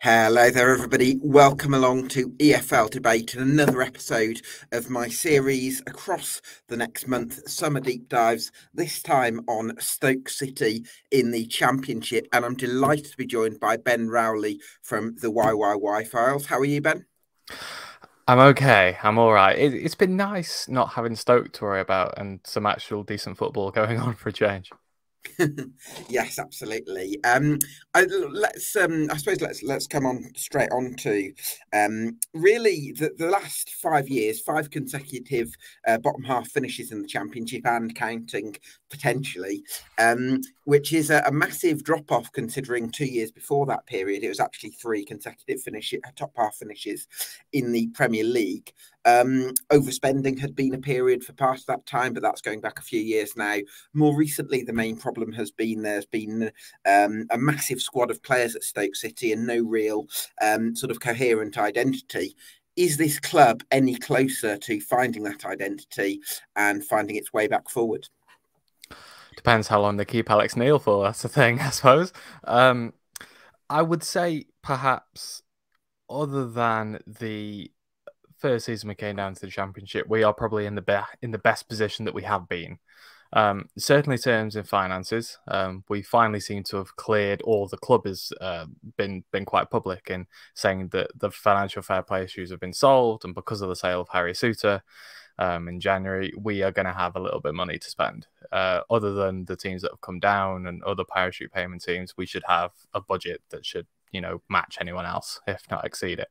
Hello there, everybody. Welcome along to EFL Debate and another episode of my series across the next month, Summer Deep Dives, this time on Stoke City in the Championship. And I'm delighted to be joined by Ben Rowley from the YYY Files. How are you, Ben? I'm okay. I'm all right. It's been nice not having Stoke to worry about and some actual decent football going on for a change. Yes, absolutely. I suppose let's come on straight on to really the last 5 years, five consecutive bottom half finishes in the championship and counting potentially, which is a massive drop off considering 2 years before that period it was actually three consecutive top half finishes in the Premier League. Overspending had been a period for part of that time, but that's going back a few years now. More recently, the main problem has been there's been a massive squad of players at Stoke City and no real sort of coherent identity. Is this club any closer to finding that identity and finding its way back forward? Depends how long they keep Alex Neil for. That's the thing, I suppose. I would say perhaps, other than the first season we came down to the Championship, we are probably in the best position that we have been. Certainly, terms in finances, we finally seem to have cleared, or the club has been quite public in saying that the financial fair play issues have been solved, and because of the sale of Harry Suter in January, we are going to have a little bit of money to spend. Other than the teams that have come down and other parachute payment teams, we should have a budget that should, match anyone else, if not exceed it.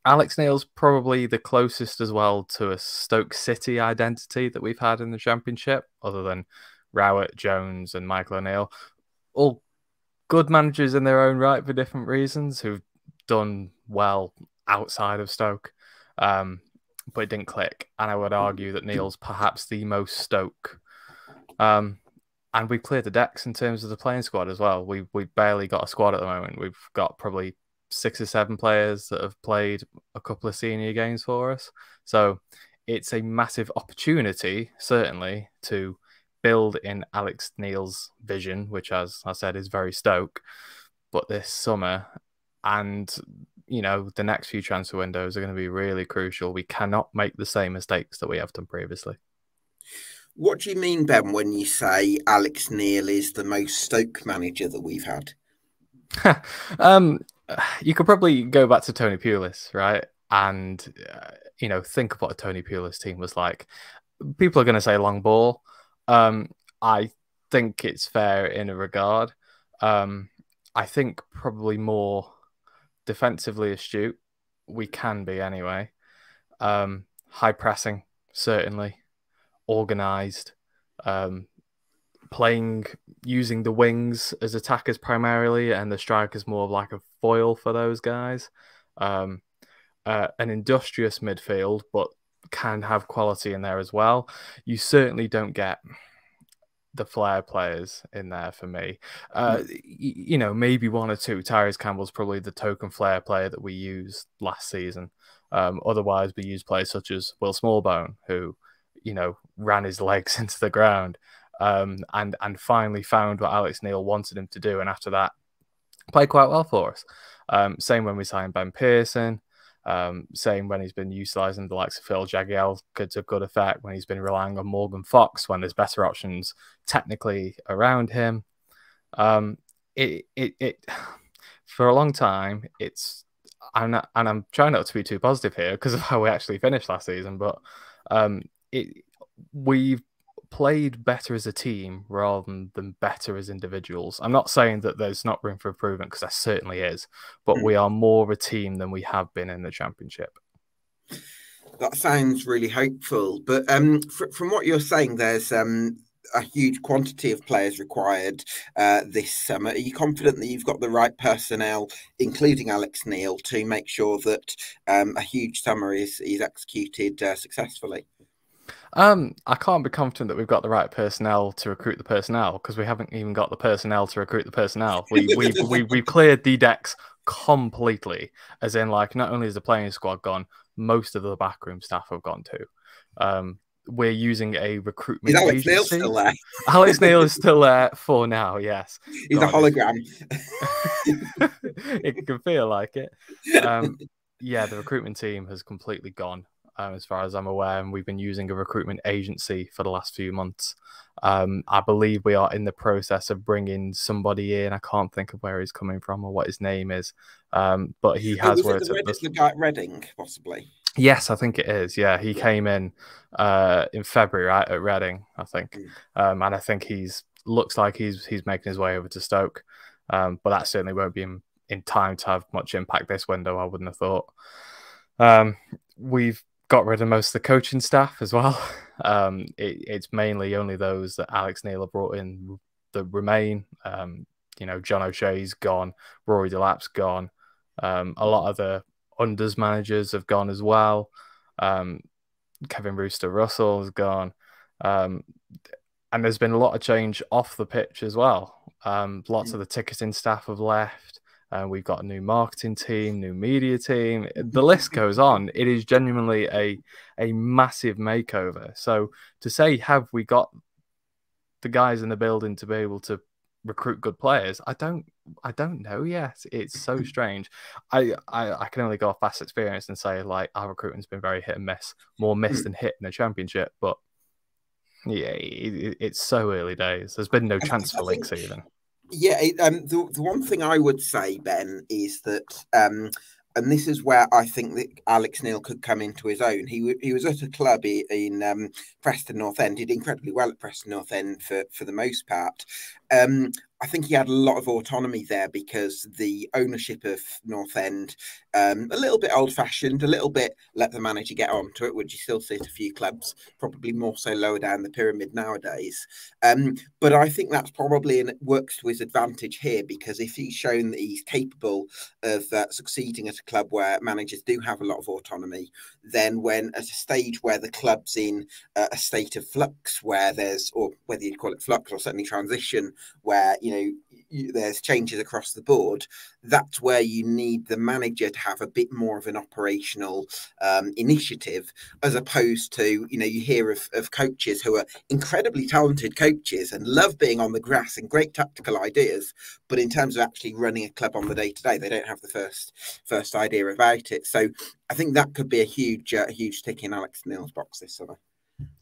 Alex Neil's probably the closest as well to a Stoke City identity that we've had in the Championship, other than Rowett, Jones, and Michael O'Neill. All good managers in their own right for different reasons who've done well outside of Stoke, but it didn't click. And I would argue that Neil's perhaps the most Stoke. And we've cleared the decks in terms of the playing squad as well. We barely got a squad at the moment. We've got probably 6 or 7 players that have played a couple of senior games for us. So it's a massive opportunity, certainly, to build in Alex Neil's vision, which, as I said, is very Stoke. But this summer and, the next few transfer windows are going to be really crucial. We cannot make the same mistakes that we have done previously. What do you mean, Ben, when you say Alex Neil is the most Stoke manager that we've had? You could probably go back to Tony Pulis, right? And, think of what a Tony Pulis team was like. People are going to say long ball. I think it's fair in a regard. I think probably more defensively astute. We can be anyway. High pressing, certainly. Organised. Playing using the wings as attackers primarily, and the strikers more like a foil for those guys. An industrious midfield, but can have quality in there as well. You certainly don't get the flair players in there for me. Maybe one or two. Tyrese Campbell's probably the token flair player that we used last season. Otherwise, we use players such as Will Smallbone, who, ran his legs into the ground. And finally found what Alex Neil wanted him to do, and after that, played quite well for us. Same when we signed Ben Pearson. Same when he's been utilising the likes of Phil Jagiel to good effect. When he's been relying on Morgan Fox when there's better options technically around him. It for a long time and I'm trying not to be too positive here because of how we actually finished last season, but we've played better as a team rather than better as individuals. I'm not saying that there's not room for improvement, because there certainly is, but we are more of a team than we have been in the Championship. That sounds really hopeful. But from what you're saying, there's a huge quantity of players required this summer. Are you confident that you've got the right personnel, including Alex Neil, to make sure that a huge summer is executed successfully? I can't be confident that we've got the right personnel to recruit the personnel, because we haven't even got the personnel to recruit the personnel. We've cleared the decks completely, as in, like, not only is the playing squad gone, most of the backroom staff have gone too. we're using a Is recruitment Alex Neil agency. still there? Alex Neil is still there for now, yes. He's a hologram. It can feel like it. Yeah, the recruitment team has completely gone, as far as I'm aware, and we've been using a recruitment agency for the last few months. I believe we are in the process of bringing somebody in. I can't think of where he's coming from or what his name is, but he has Was it worked at this. the guy at Reading, possibly? Yes, I think it is. Yeah, he came in February, right, at Reading, I think, and I think he's looks like he's making his way over to Stoke, but that certainly won't be in time to have much impact this window. I wouldn't have thought. We've got rid of most of the coaching staff as well. It's mainly only those that Alex Neil have brought in that remain. John O'Shea's gone, Rory Delap's gone. A lot of the unders managers have gone as well. Kevin Rooster Russell has gone. And there's been a lot of change off the pitch as well. Lots of the ticketing staff have left. We've got a new marketing team, new media team. The list goes on. It is genuinely a massive makeover. So to say, have we got the guys in the building to be able to recruit good players? I don't know yet. It's so strange. I can only go off past experience and say, like, our recruitment's been very hit and miss, more miss than hit in the championship. But yeah, it's so early days. There's been no chance for links even. Yeah, the one thing I would say, Ben, is that, and this is where I think that Alex Neil could come into his own. He was at a club in Preston North End. He did incredibly well at Preston North End for the most part. I think he had a lot of autonomy there because the ownership of North End, a little bit old-fashioned, a little bit let the manager get on to it, which you still see at a few clubs, probably more so lower down the pyramid nowadays. But I think that's probably, and it works to his advantage here, because if he's shown that he's capable of succeeding at a club where managers do have a lot of autonomy, then when at a stage where the club's in a state of flux, where there's, or whether you'd call it flux or certainly transition, where there's changes across the board, that's where you need the manager to have a bit more of an operational initiative, as opposed to, you hear of coaches who are incredibly talented coaches and love being on the grass and great tactical ideas, but in terms of actually running a club on the day-to-day, they don't have the first idea about it. So I think that could be a huge tick in Alex Neil's box this summer.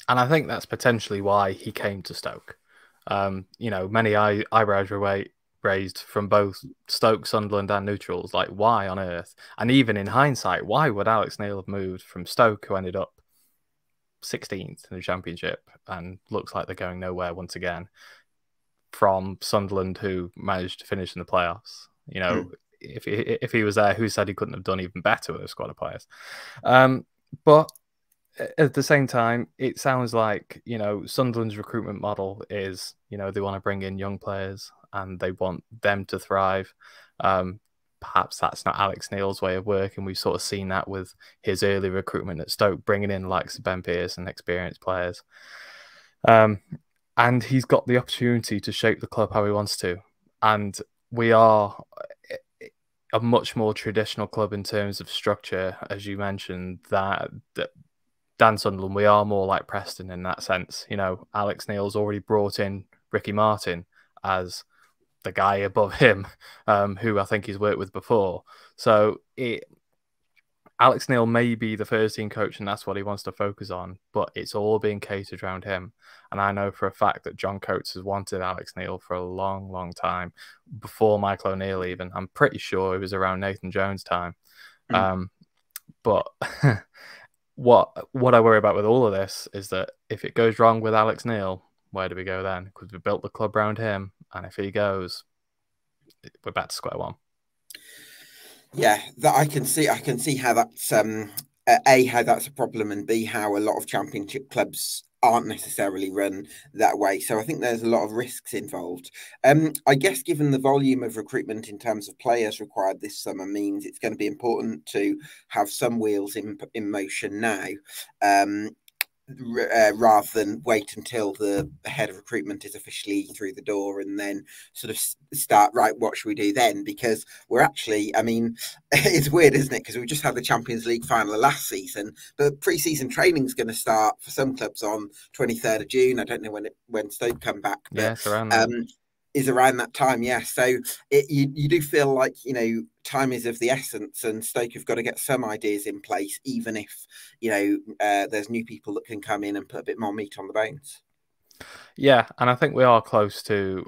And I think that's potentially why he came to Stoke. Many eyebrows were raised from both Stoke, Sunderland, and neutrals. Like, why on earth? And even in hindsight, why would Alex Neil have moved from Stoke, who ended up 16th in the Championship and looks like they're going nowhere once again, from Sunderland, who managed to finish in the playoffs? If he was there, who said he couldn't have done even better with a squad of players? But at the same time, it sounds like, Sunderland's recruitment model is, they want to bring in young players and they want them to thrive. Perhaps that's not Alex Neil's way of working. We've sort of seen that with his early recruitment at Stoke, bringing in likes of Ben Pearce and experienced players. And he's got the opportunity to shape the club how he wants to. And we are a much more traditional club in terms of structure, as you mentioned, that Dan Sunderland, we are more like Preston in that sense. Alex Neil's already brought in Ricky Martin as the guy above him, who I think he's worked with before. So Alex Neil may be the first team coach and that's what he wants to focus on, but it's all being catered around him. And I know for a fact that John Coates has wanted Alex Neil for a long, long time, before Michael O'Neill even. I'm pretty sure it was around Nathan Jones' time. But what I worry about with all of this is that if it goes wrong with Alex Neil, where do we go then? Because we built the club around him, and if he goes, we're back to square one. Yeah, that I can see how that's how that's a problem, and B, how a lot of championship clubs aren't necessarily run that way. So I think there's a lot of risks involved. I guess given the volume of recruitment in terms of players required this summer means it's going to be important to have some wheels in motion now. rather than wait until the head of recruitment is officially through the door and then sort of start, right, what should we do then? Because we're actually, I mean, it's weird, isn't it? Because we just had the Champions League final last season, but pre-season training is going to start for some clubs on 23rd of June. I don't know when Stoke come back, but Yeah, it's around that. is around that time, yeah. So you do feel like, time is of the essence, and Stoke have got to get some ideas in place, even if there's new people that can come in and put a bit more meat on the bones. Yeah, and I think we are close to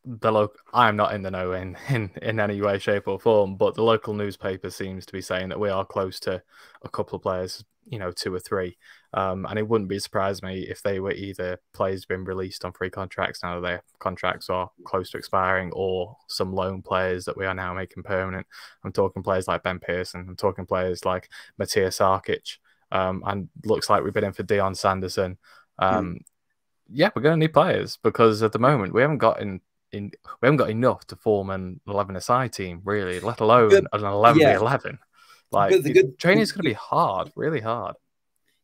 the local. I'm not in the know in any way, shape, or form, but the local newspaper seems to be saying that we are close to a couple of players, 2 or 3. And it wouldn't be surprised me if they were either players being released on free contracts now that their contracts are close to expiring, or some loan players that we are now making permanent. I'm talking players like Ben Pearson. I'm talking players like Matthias Sarkic. And looks like we've been in for Dion Sanderson. Yeah, we're going to need players because at the moment we haven't got we haven't got enough to form an 11-a-side team, really, let alone But an 11v11. but the good Training is going to be hard, really hard.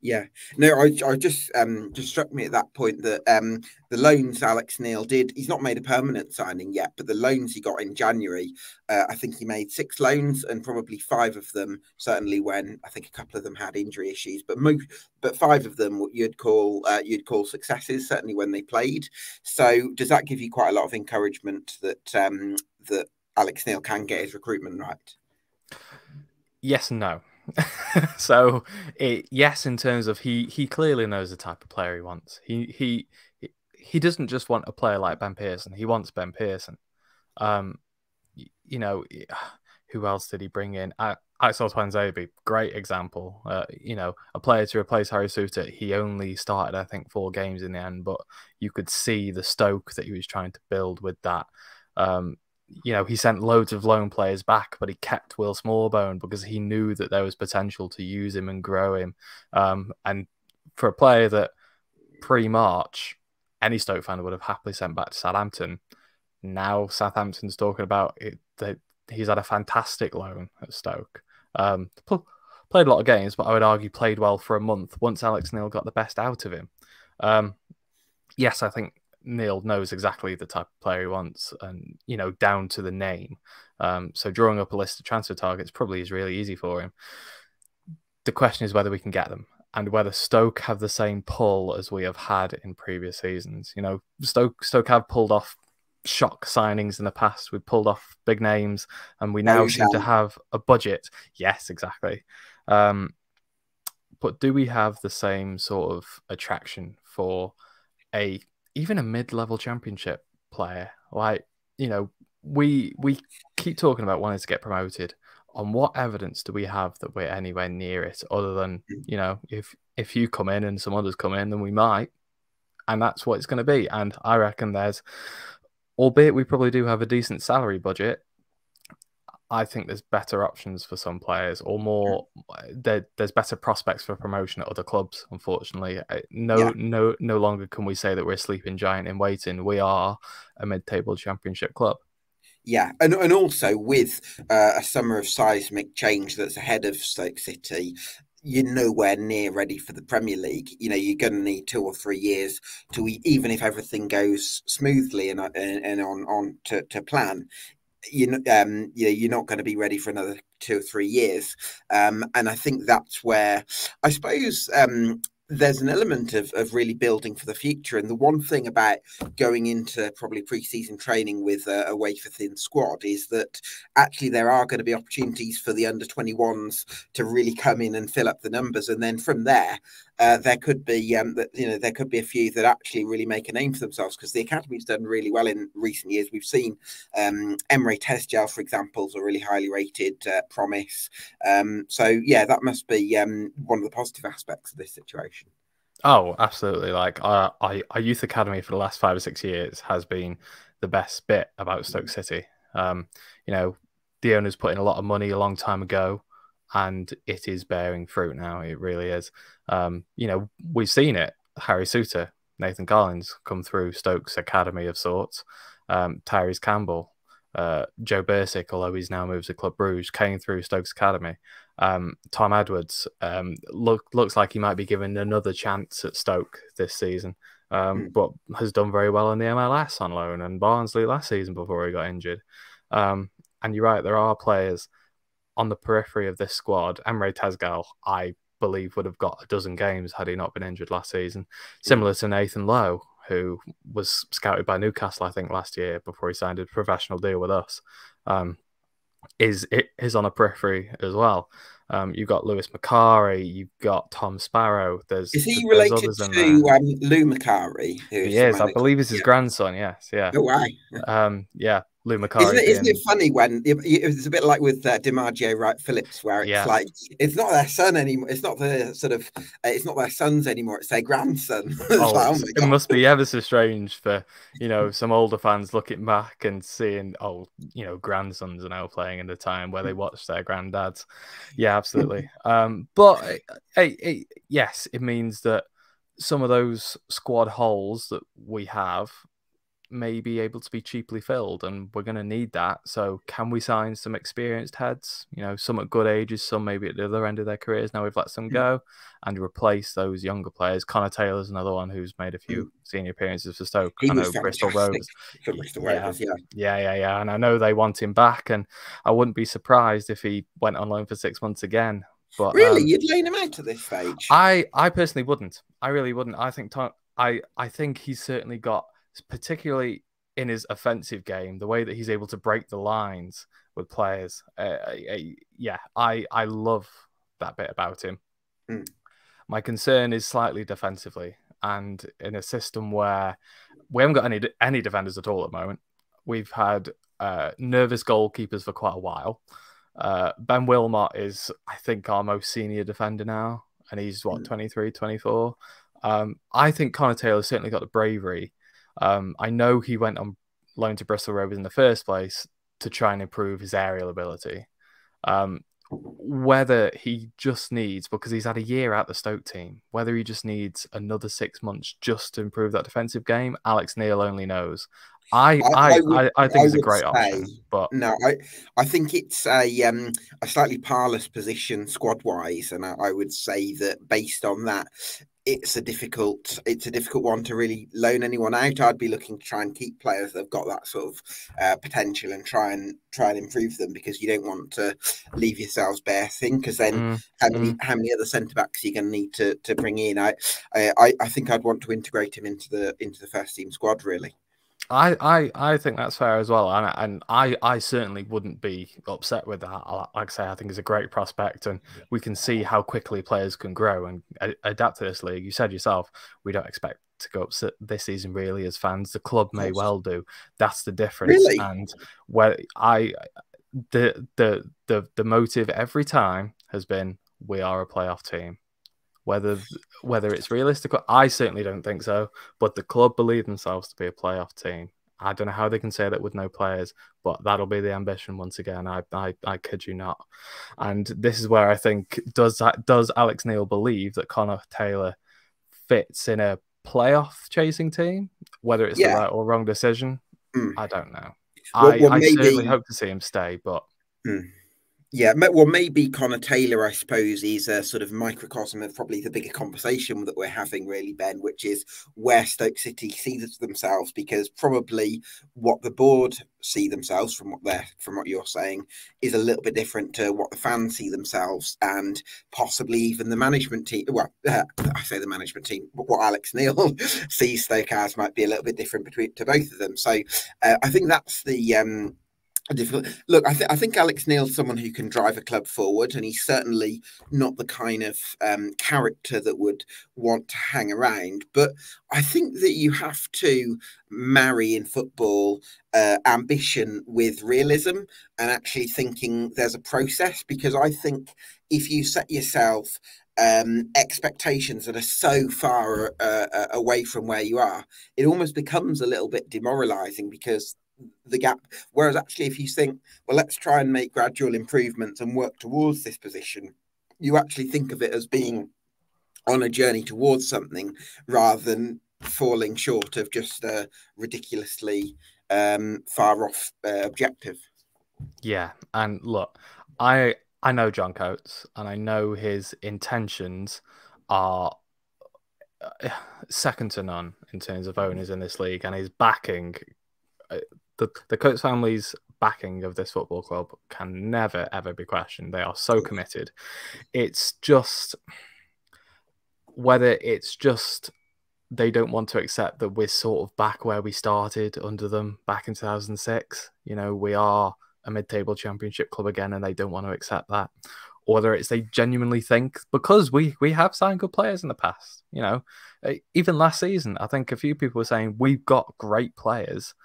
Yeah, no, I just struck me at that point that the loans Alex Neil did. He's not made a permanent signing yet, but the loans he got in January, I think he made 6 loans, and probably 5 of them, certainly when I think a couple of them had injury issues, but 5 of them you'd call successes, certainly when they played. So does that give you quite a lot of encouragement that that Alex Neil can get his recruitment right? Yes and no. So yes, in terms of he clearly knows the type of player he wants. He doesn't just want a player like Ben Pearson. He wants Ben Pearson. Um, who else did he bring in? Axel Twanzebe, great example. A player to replace Harry Souttar. He only started, I think, 4 games in the end, but you could see the Stoke that he was trying to build with that. He sent loads of loan players back, but he kept Will Smallbone because he knew that there was potential to use him and grow him. And for a player that pre-March, any Stoke fan would have happily sent back to Southampton, now Southampton's talking about it, that he's had a fantastic loan at Stoke. Played a lot of games, but I would argue played well for a month once Alex Neil got the best out of him. Yes, I think Neil knows exactly the type of player he wants, and down to the name. So drawing up a list of transfer targets probably is really easy for him. The question is whether we can get them, and whether Stoke have the same pull as we have had in previous seasons. Stoke have pulled off shock signings in the past. We've pulled off big names, and we now seem to have a budget. Yes, exactly. But do we have the same sort of attraction for even a mid-level championship player? Like, we keep talking about wanting to get promoted. On what evidence do we have that we're anywhere near it, other than, if you come in and some others come in, then we might, and that's what it's going to be. And I reckon albeit we probably do have a decent salary budget, I think there's better options for some players, or more. There's better prospects for promotion at other clubs. Unfortunately, no longer can we say that we're a sleeping giant in waiting. We are a mid-table championship club. Yeah, and also with a summer of seismic change that's ahead of Stoke City, you're nowhere near ready for the Premier League. You're going to need 2 or 3 years to, even if everything goes smoothly and on to plan. You're not going to be ready for another 2 or 3 years, and I think that's where I suppose there's an element of really building for the future. And the one thing about going into probably pre-season training with a wafer-thin squad is that actually there are going to be opportunities for the under-21s to really come in and fill up the numbers, and then from there there could be there could be a few that actually really make a name for themselves, because the academy's done really well in recent years. We've seen Emre Tezgel, for example, is a really highly rated promise. So yeah, that must be one of the positive aspects of this situation. Oh, absolutely. Like our youth academy for the last 5 or 6 years has been the best bit about Stoke City. The owners put in a lot of money a long time ago, and it is bearing fruit now. It really is. We've seen it. Harry Souttar, Nathan Collins come through Stoke's academy of sorts. Tyrese Campbell, Joe Bursick, although he's now moved to Club Brugge, came through Stoke's academy. Tom Edwards looks like he might be given another chance at Stoke this season, but has done very well in the MLS on loan, and Barnsley last season before he got injured. And you're right, there are players on the periphery of this squad. Emre Tezgal, I believe, would have got a dozen games had he not been injured last season. Similar to Nathan Lowe, who was scouted by Newcastle, I think, last year before he signed a professional deal with us. Is on a periphery as well. You've got Lewis Macari, you've got Tom Sparrow. Is he There's related others in there. to Lou Macari, who is He the is, I manager? believe, is his grandson. Yes, yeah. Oh, wow. Yeah, Lou Macari. Isn't it funny when it's a bit like with DiMaggio Wright Phillips, where it's like it's not their son anymore. It's not the sort of it's not their sons anymore. It's their grandson. It must be ever so strange for some older fans looking back and seeing grandsons are now playing in the time where they watched their granddads. Yeah, absolutely. But yes, it means that some of those squad holes that we have may be able to be cheaply filled, and we're going to need that. So can we sign some experienced heads, some at good ages, some maybe at the other end of their careers, now we've let some go, and replace those younger players? Connor Taylor's another one who's made a few senior appearances for Stoke. He I know was Bristol Rovers. For Bristol Rovers, yeah. And I know they want him back, and I wouldn't be surprised if he went on loan for 6 months again. But really, you'd loan him out at this stage? I personally wouldn't. I really wouldn't. I think I think he's certainly got, particularly in his offensive game, the way that he's able to break the lines with players. I love that bit about him. My concern is slightly defensively, and in a system where we haven't got any defenders at all at the moment. We've had nervous goalkeepers for quite a while. Ben Wilmot is, I think, our most senior defender now, and he's 23, 24. I think Connor Taylor's certainly got the bravery. I know he went on loan to Bristol Rovers in the first place to try and improve his aerial ability. Whether he just needs, because he's had a year out the Stoke team, whether he just needs another 6 months just to improve that defensive game, Alex Neil only knows. I think it's a great option, but no, I think it's a slightly parlous position squad wise, and I would say that based on that, it's a difficult one to really loan anyone out. I'd be looking to try and keep players that have got that sort of potential and try and improve them, because you don't want to leave yourselves bare thin, because then how many other centre backs are you going to need to bring in? I think I'd want to integrate him into the first team squad, really. I think that's fair as well, and I certainly wouldn't be upset with that. Like I say, I think it's a great prospect, and we can see how quickly players can grow and adapt to this league. You said yourself, we don't expect to go up this season really as fans. The club may well do. That's the difference. Really? And where the motive every time has been, we are a playoff team. Whether it's realistic, I certainly don't think so. But the club believe themselves to be a playoff team. I don't know how they can say that with no players, but that'll be the ambition once again. I kid you not. And this is where I think, does Alex Neil believe that Connor Taylor fits in a playoff chasing team? Whether it's the right or wrong decision, I don't know. I certainly hope to see him stay, but. Yeah, well, maybe Connor Taylor, I suppose, is a sort of microcosm of probably the bigger conversation that we're having, really, Ben, which is where Stoke City see themselves, because probably what the board see themselves from what you're saying is a little bit different to what the fans see themselves, and possibly even the management team. Well, I say the management team, but what Alex Neil sees Stoke as might be a little bit different to both of them. So I think that's the difficult. Look, I think Alex Neil's someone who can drive a club forward, and he's certainly not the kind of character that would want to hang around. But I think that you have to marry in football ambition with realism and actually thinking there's a process, because I think if you set yourself expectations that are so far away from where you are, it almost becomes a little bit demoralizing, because the gap. Whereas actually, if you think, well, let's try and make gradual improvements and work towards this position, you actually think of it as being on a journey towards something rather than falling short of just a ridiculously far off objective. Yeah, and look, I I know John Coates, and I know his intentions are second to none in terms of owners in this league, and his backing, the Coates family's backing of this football club can never ever be questioned. They are so committed. It's just whether it's just they don't want to accept that we're sort of back where we started under them back in 2006. You know, we are a mid-table championship club again, and they don't want to accept that. Or whether it's they genuinely think, because we have signed good players in the past, you know, even last season, I think a few people were saying we've got great players.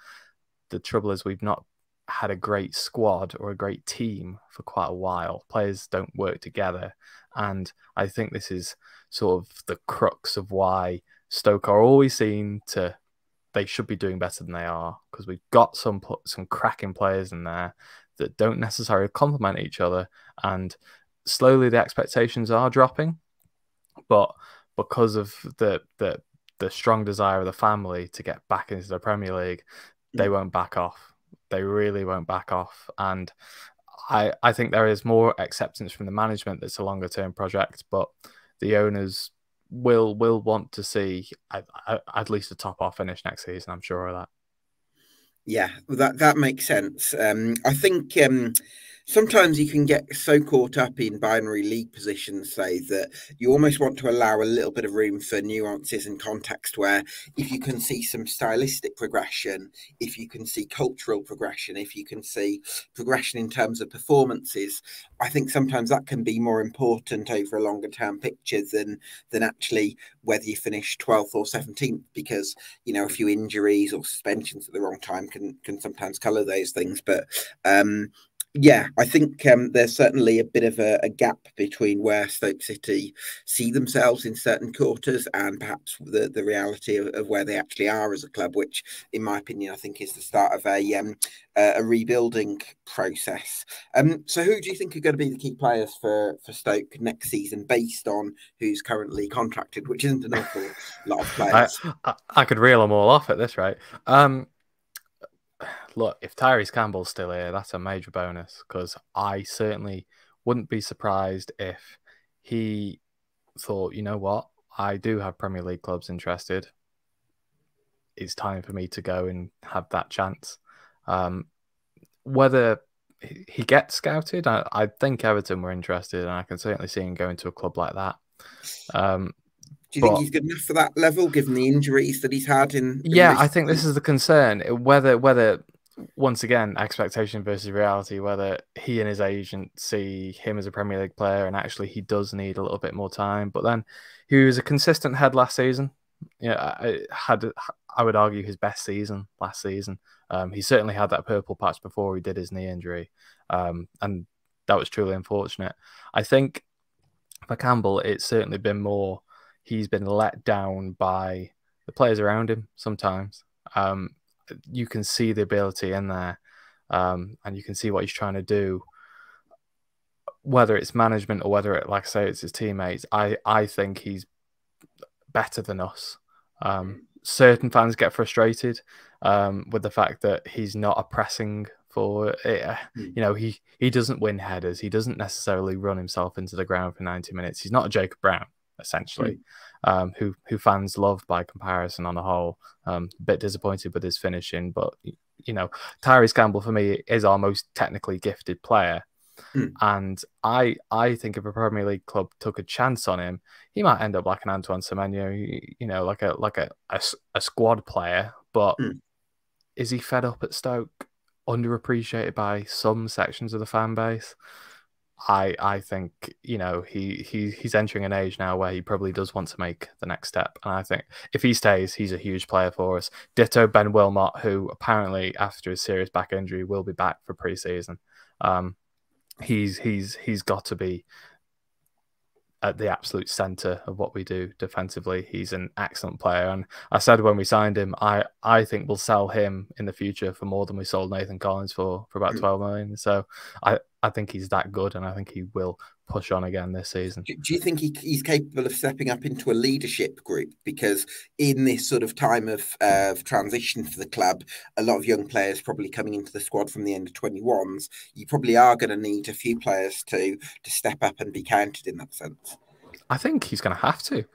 The trouble is we've not had a great squad or a great team for quite a while. Players don't work together. And I think this is sort of the crux of why Stoke are always seen to, they should be doing better than they are, because we've got some cracking players in there that don't necessarily complement each other, and slowly the expectations are dropping. But because of the strong desire of the family to get back into the Premier League, they won't back off. They really won't back off. And I think there is more acceptance from the management that's a longer term project, but the owners will want to see at least a top half finish next season. I'm sure of that. Yeah, that makes sense. I think sometimes you can get so caught up in binary league positions, say, that you almost want to allow a little bit of room for nuances and context, where if you can see some stylistic progression, if you can see cultural progression, if you can see progression in terms of performances, I think sometimes that can be more important over a longer term picture than actually whether you finish 12th or 17th, because, you know, a few injuries or suspensions at the wrong time can sometimes colour those things. But yeah, I think there's certainly a bit of a gap between where Stoke City see themselves in certain quarters and perhaps the reality of where they actually are as a club, which, in my opinion, I think is the start of a rebuilding process. So who do you think are going to be the key players for Stoke next season, based on who's currently contracted, which isn't an awful lot of players? I could reel them all off at this rate. Look, if Tyrese Campbell's still here, that's a major bonus, because I certainly wouldn't be surprised if he thought, you know what, I do have Premier League clubs interested. It's time for me to go and have that chance. Whether he gets scouted, I think Everton were interested, and I can certainly see him going to a club like that. Do you think he's good enough for that level, given the injuries that he's had in yeah, I think this is the concern. Whether once again, expectation versus reality, whether he and his agent see him as a Premier League player and actually he does need a little bit more time. But then he was a consistent head last season. Yeah, I would argue his best season last season. He certainly had that purple patch before he did his knee injury. And that was truly unfortunate. I think for Campbell, it's certainly been more, he's been let down by the players around him sometimes. You can see the ability in there, and you can see what he's trying to do. Whether it's management or whether it, like I say, it's his teammates, I think he's better than us. Certain fans get frustrated with the fact that he's not a pressing forward. You know, he doesn't win headers. He doesn't necessarily run himself into the ground for 90 minutes. He's not a Jacob Brown, essentially, who fans love by comparison on the whole. A bit disappointed with his finishing, but, you know, Tyrese Campbell for me is our most technically gifted player. And I think if a Premier League club took a chance on him, he might end up like an Antoine Semenyo, you know, like a squad player. But is he fed up at Stoke? Underappreciated by some sections of the fan base? I think, you know, he's entering an age now where he probably does want to make the next step. And I think if he stays, he's a huge player for us. Ditto Ben Wilmot, who apparently after a serious back injury will be back for pre-season. He's got to be at the absolute center of what we do defensively. He's an excellent player, and I said when we signed him, I think we'll sell him in the future for more than we sold Nathan Collins for about 12 million. So I think he's that good, and I think he will push on again this season. Do you think he's capable of stepping up into a leadership group? Because in this sort of time of transition for the club, a lot of young players probably coming into the squad from the end of 21s, you probably are going to need a few players to step up and be counted in that sense. I think he's going to have to.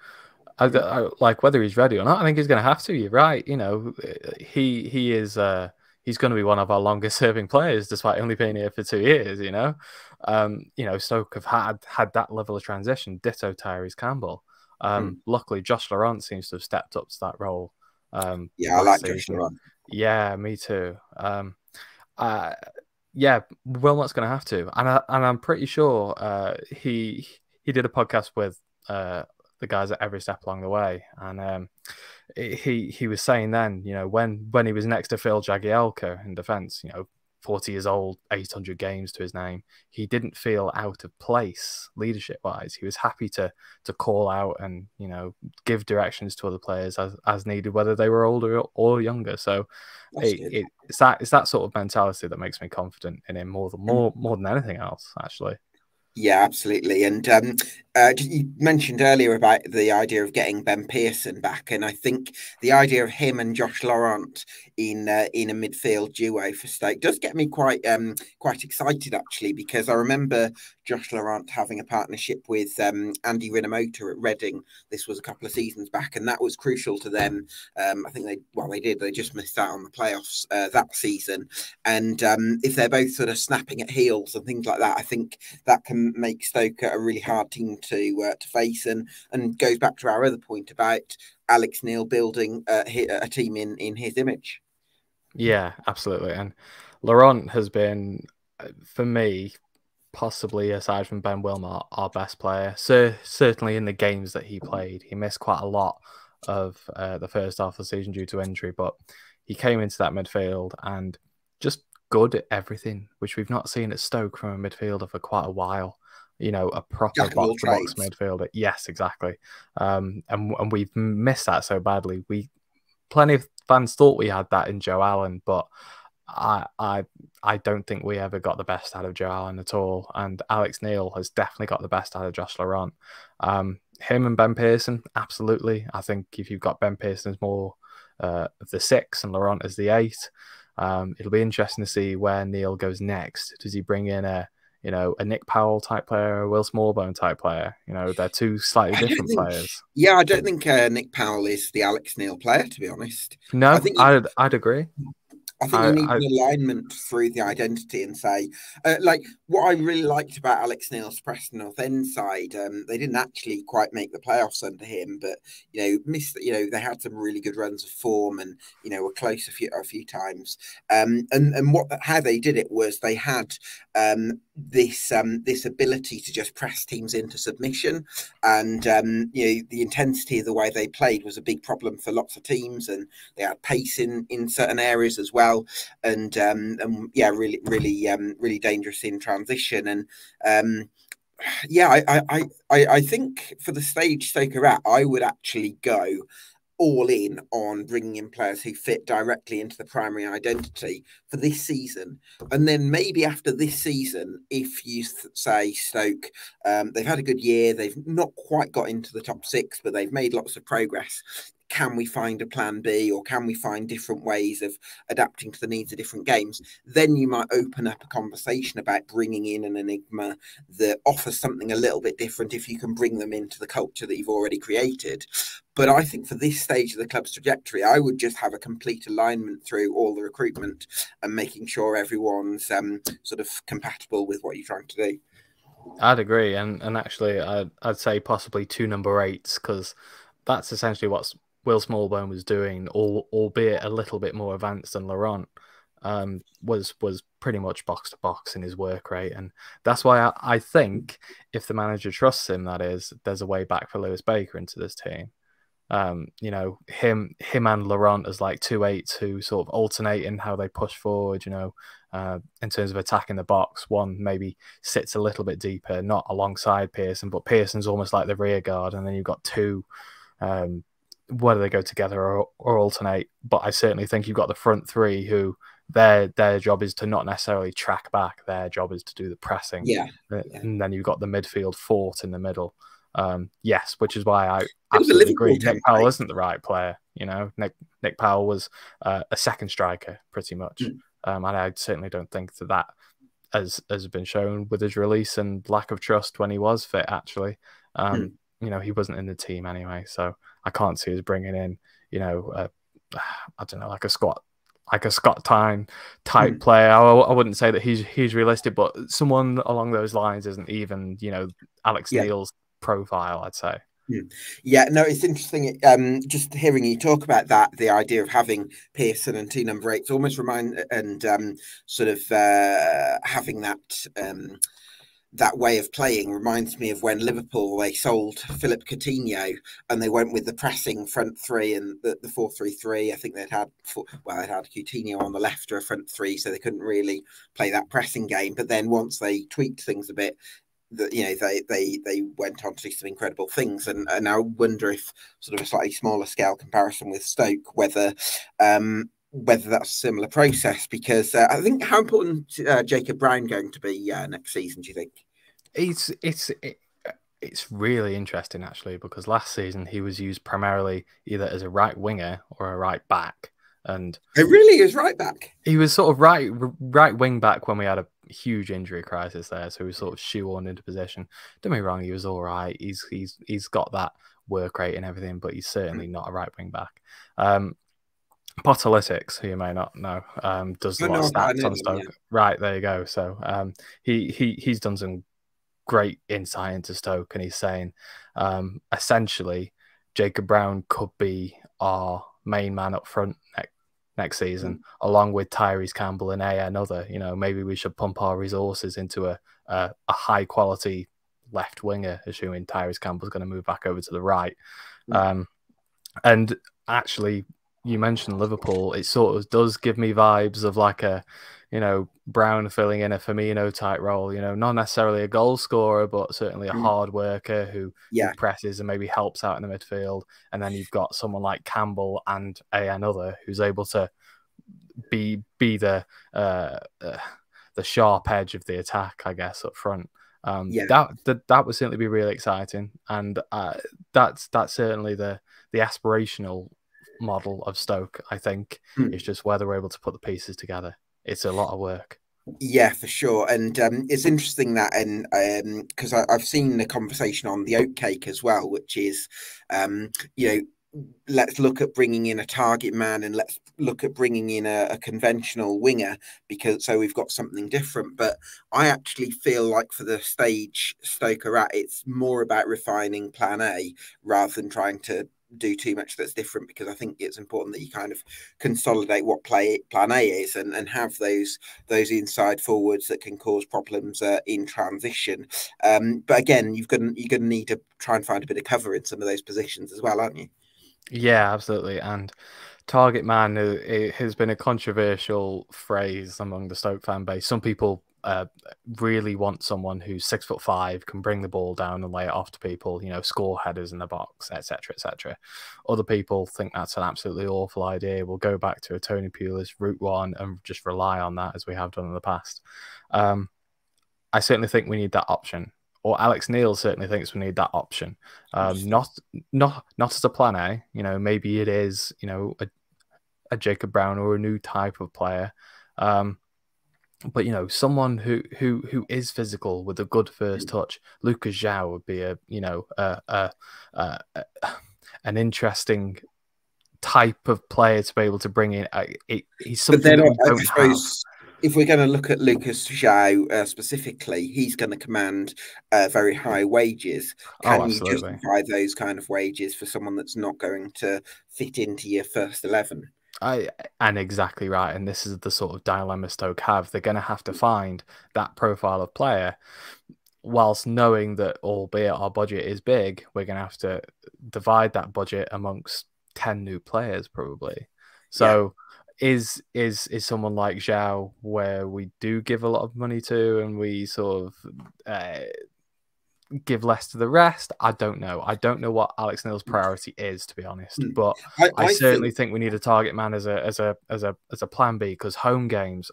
Like whether he's ready or not, I think he's going to have to. You're right. You know, he is. He's going to be one of our longest serving players, despite only being here for 2 years. Stoke have had that level of transition. Ditto Tyrese Campbell. Luckily, Josh Laurent seems to have stepped up to that role. Yeah, I like Josh Laurent. Yeah, me too. Yeah, Wilmot's going to have to, and I'm pretty sure he did a podcast with the guys at every step along the way, and he was saying then, when he was next to Phil Jagielka in defence, 40 years old, 800 games to his name, he didn't feel out of place leadership wise. He was happy to call out and give directions to other players as needed, whether they were older or younger. So it's that sort of mentality that makes me confident in him more than anything else, actually. Yeah, absolutely. And you mentioned earlier about the idea of getting Ben Pearson back, and I think the idea of him and Josh Laurent in a midfield duo for Stoke does get me quite excited, actually, because I remember Josh Laurent having a partnership with Andy Rinomhota at Reading. This was a couple of seasons back, and that was crucial to them. I think they just missed out on the playoffs that season. And if they're both sort of snapping at heels and things like that, I think that can make Stoke a really hard team to face, and goes back to our other point about Alex Neil building a team in his image. Yeah, absolutely. And Laurent has been, for me, possibly aside from Ben Wilmot, our best player. So certainly in the games that he played, he missed quite a lot of the first half of the season due to injury, but he came into that midfield and just good at everything, which we've not seen at Stoke from a midfielder for quite a while. A proper box-to-box midfielder. Yes, exactly. And we've missed that so badly. Plenty of fans thought we had that in Joe Allen, but I don't think we ever got the best out of Joe Allen at all. And Alex Neil has definitely got the best out of Josh Laurent. Him and Ben Pearson, absolutely. I think if you've got Ben Pearson as more of the 6 and Laurent as the 8, it'll be interesting to see where Neil goes next. Does he bring in a Nick Powell type player, a Will Smallbone type player? They're two slightly different players. Yeah, I don't think Nick Powell is the Alex Neil player, to be honest. No, I think I'd agree. I think you need an alignment through the identity and say, like what I really liked about Alex Neil's Preston North End side, they didn't actually quite make the playoffs under him, but they had some really good runs of form and were close a few times. And how they did it was they had this ability to just press teams into submission, and the intensity of the way they played was a big problem for lots of teams, and they had pace in certain areas as well. And yeah, really dangerous in transition. And I think for the stage Stoke are at, I would actually go all in on bringing in players who fit directly into the primary identity for this season. And then maybe after this season, if you say Stoke, they've had a good year, they've not quite got into the top 6, but they've made lots of progress. Can we find a plan B, or can we find different ways of adapting to the needs of different games? Then you might open up a conversation about bringing in an enigma that offers something a little bit different if you can bring them into the culture that you've already created. But I think for this stage of the club's trajectory, I would just have a complete alignment through all the recruitment and making sure everyone's sort of compatible with what you're trying to do. I'd agree. And actually, I'd say possibly 2 number 8s, because that's essentially what Will Smallbone was doing, albeit a little bit more advanced than Laurent, was pretty much box to box in his work rate. And that's why I think if the manager trusts him, that is, there's a way back for Lewis Baker into this team. Him and Laurent as like 2 8s who sort of alternate in how they push forward, in terms of attacking the box. One maybe sits a little bit deeper, not alongside Pearson, but Pearson's almost like the rear guard, and then you've got 2, whether they go together or alternate. But I certainly think you've got the front 3 who their job is to not necessarily track back. Their job is to do the pressing. Yeah. And then you've got the midfield fort in the middle. Yes, which is why I It was a absolutely Liverpool agree. Nick Powell template. isn't the right player. Nick Powell was a second striker pretty much, and I certainly don't think that has been shown with his release and lack of trust when he was fit. Actually, he wasn't in the team anyway, so I can't see us bringing in, I don't know, like a Scott Tyne type player. I wouldn't say that he's realistic, but someone along those lines isn't even, Alex Neil's profile, I'd say. Yeah, no, it's interesting. Just hearing you talk about that, the idea of having Pearson and two number eights almost remind and sort of having that way of playing reminds me of when Liverpool, they sold Philip Coutinho and they went with the pressing front three and the 4-3-3. I think they'd had Coutinho on the left or a front three, so they couldn't really play that pressing game. But then once they tweaked things a bit, that they went on to do some incredible things, and I wonder if sort of a slightly smaller scale comparison with Stoke, whether that's a similar process, because I think, how important Jacob Brown going to be next season, do you think? It's really interesting actually, because last season he was used primarily either as a right winger or a right back, and it really is right back. He was sort of right wing back when we had a huge injury crisis there, so he was sort of shoehorned into position. Don't get me wrong, he was all right. He's got that work rate and everything, but he's certainly not a right wing back. Potalytics, who you may not know, does a lot of stats on Stoke. Yeah. Right, there you go. So he's done some great insight into Stoke, and he's saying essentially Jacob Brown could be our main man up front next season, along with Tyrese Campbell and another. Maybe we should pump our resources into a high quality left winger, assuming Tyrese Campbell's going to move back over to the right. And actually, you mentioned Liverpool. It sort of does give me vibes of like a, Brown filling in a Firmino type role. Not necessarily a goal scorer, but certainly a hard worker who presses and maybe helps out in the midfield. And then you've got someone like Campbell and another who's able to be the sharp edge of the attack, I guess, up front. That would certainly be really exciting, and that's certainly the aspirational model of Stoke. I think it's just whether we're able to put the pieces together. It's a lot of work. Yeah, for sure. And it's interesting that, and because I've seen the conversation on the oatcake as well, which is, let's look at bringing in a target man and let's look at bringing in a conventional winger, because so we've got something different. But I actually feel like for the stage Stoke are at, it's more about refining plan A rather than trying to do too much that's different, because I think it's important that you kind of consolidate what plan A is and have those inside forwards that can cause problems in transition. But again, you're going to need to try and find a bit of cover in some of those positions as well, aren't you? Yeah, absolutely. And target man, it has been a controversial phrase among the Stoke fan base. Some people really want someone who's 6'5", can bring the ball down and lay it off to people, score headers in the box, etc., etc. Other people think that's an absolutely awful idea. We'll go back to a Tony Pulis route one and just rely on that as we have done in the past. I certainly think we need that option. Or Alex Neil certainly thinks we need that option. Not as a plan A. Maybe it is, a Jacob Brown or a new type of player. But someone who is physical with a good first touch. Lucas João would be an interesting type of player to be able to bring in. He's something that we don't have. If we're going to look at Lucas João specifically, he's going to command very high wages. Can you justify those kind of wages for someone that's not going to fit into your first 11? And exactly right. And this is the sort of dilemma Stoke have. They're going to have to find that profile of player, whilst knowing that, albeit our budget is big, we're going to have to divide that budget amongst 10 new players probably. So is someone like João where we do give a lot of money to and we sort of give less to the rest? I don't know. I don't know what Alex Neil's priority is, to be honest. But I certainly think we need a target man as a plan B, because home games,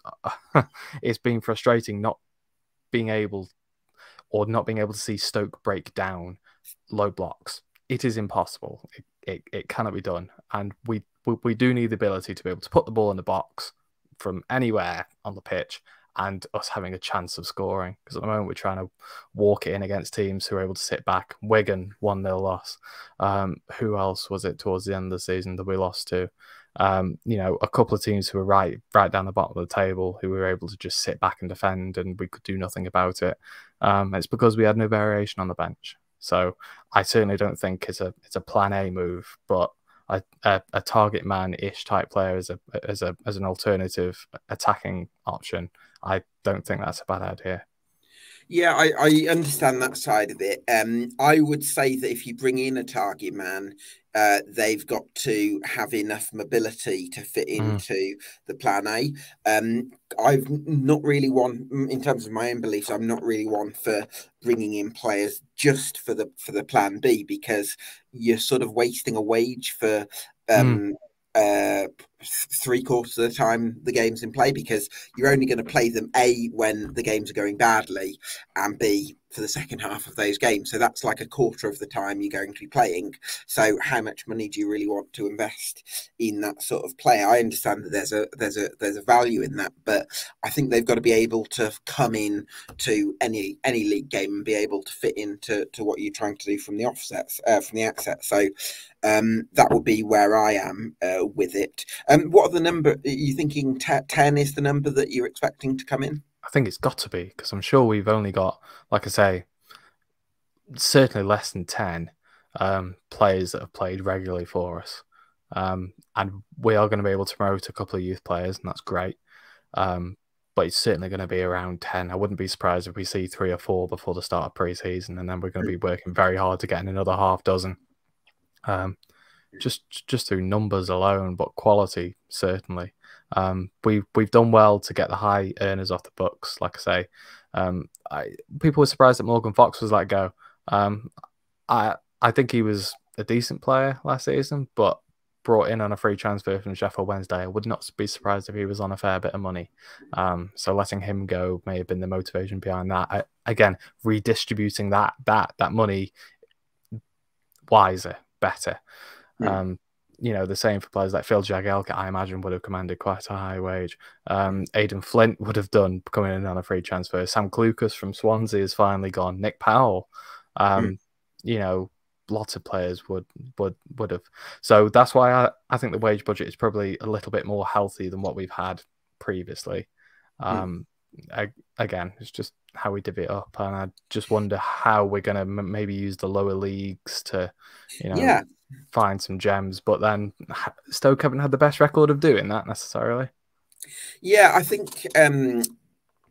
it's been frustrating not being able to see Stoke break down low blocks. It is impossible. It cannot be done, and we do need the ability to be able to put the ball in the box from anywhere on the pitch, and us having a chance of scoring. Because at the moment we're trying to walk it in against teams who are able to sit back. Wigan 1-0 loss. Who else was it towards the end of the season that we lost to? A couple of teams who were right down the bottom of the table, who were able to just sit back and defend, and we could do nothing about it. It's because we had no variation on the bench. So I certainly don't think it's a plan A move, but a target man-ish type player as an alternative attacking option, I don't think that's a bad idea. Yeah, I understand that side of it. I would say that if you bring in a target man, they've got to have enough mobility to fit into the plan A. I've not really one, in terms of my own beliefs, I'm not really one for bringing in players just for the plan B, because you're sort of wasting a wage for 3/4 of the time the game's in play, because you're only going to play them A when the games are going badly, and B for the second half of those games. So that's like 1/4 of the time you're going to be playing. So how much money do you really want to invest in that sort of player? I understand that there's a value in that, but I think they've got to be able to come in to any league game and be able to fit into what you're trying to do from the outset. So that would be where I am with it. What are the number? Are you thinking 10 is the number that you're expecting to come in? I think it's got to be, because I'm sure we've only got, like I say, certainly less than 10 players that have played regularly for us. And we are going to be able to promote a couple of youth players, and that's great. But it's certainly going to be around 10. I wouldn't be surprised if we see 3 or 4 before the start of pre-season, and then we're going to be working very hard to get in another half dozen. Just through numbers alone, but quality certainly. We've done well to get the high earners off the books. Like I say, people were surprised that Morgan Fox was let go. I think he was a decent player last season, but brought in on a free transfer from Sheffield Wednesday. I would not be surprised if he was on a fair bit of money. So letting him go may have been the motivation behind that. Again, redistributing that money wiser, better. The same for players like Phil Jagielka, I imagine, would have commanded quite a high wage. Aidan Flint would have done, coming in on a free transfer. Sam Clucas from Swansea has finally gone. Nick Powell, lots of players would have. So that's why I think the wage budget is probably a little bit more healthy than what we've had previously. Again, it's just how we divvy it up, and I just wonder how we're going to maybe use the lower leagues to, find some gems. But then Stoke haven't had the best record of doing that necessarily. Yeah, I think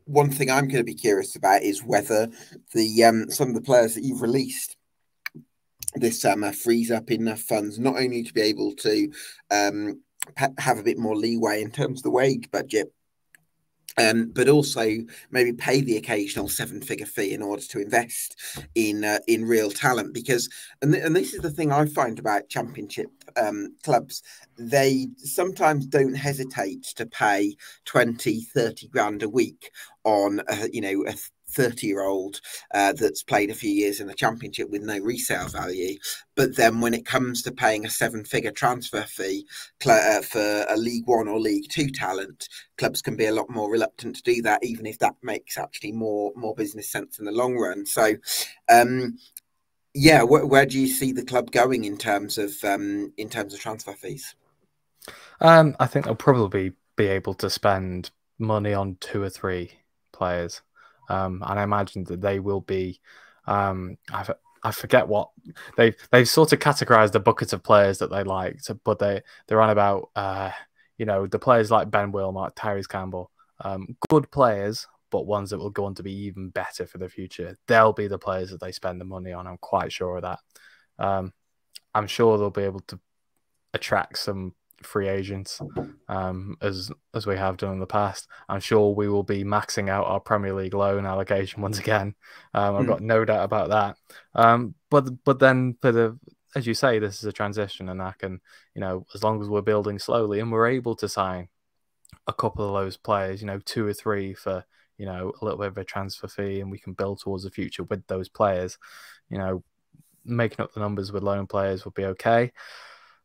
one thing I'm going to be curious about is whether the some of the players that you've released this summer frees up enough funds, not only to be able to have a bit more leeway in terms of the wage budget, but also maybe pay the occasional 7-figure fee in order to invest in real talent. Because, and this is the thing I find about Championship clubs, they sometimes don't hesitate to pay 20-30 grand a week on a 30-year-old that's played a few years in the Championship with no resale value. But then when it comes to paying a 7-figure transfer fee for a League One or League Two talent, clubs can be a lot more reluctant to do that, even if that makes actually more business sense in the long run. So, where do you see the club going in terms of transfer fees? I think they'll probably be able to spend money on 2 or 3 players. And I imagine that they will be. I forget what they've sort of categorized the buckets of players that they like, but they're on about the players like Ben Wilmot, Tyrese Campbell, good players, but ones that will go on to be even better for the future. They'll be the players that they spend the money on. I'm quite sure of that. I'm sure they'll be able to attract some free agents, as we have done in the past. I'm sure we will be maxing out our Premier League loan allocation once again. I've got no doubt about that. But then as you say, this is a transition, and I can, as long as we're building slowly and we're able to sign a couple of those players, 2 or 3 for, a little bit of a transfer fee, and we can build towards the future with those players, making up the numbers with loan players would be okay.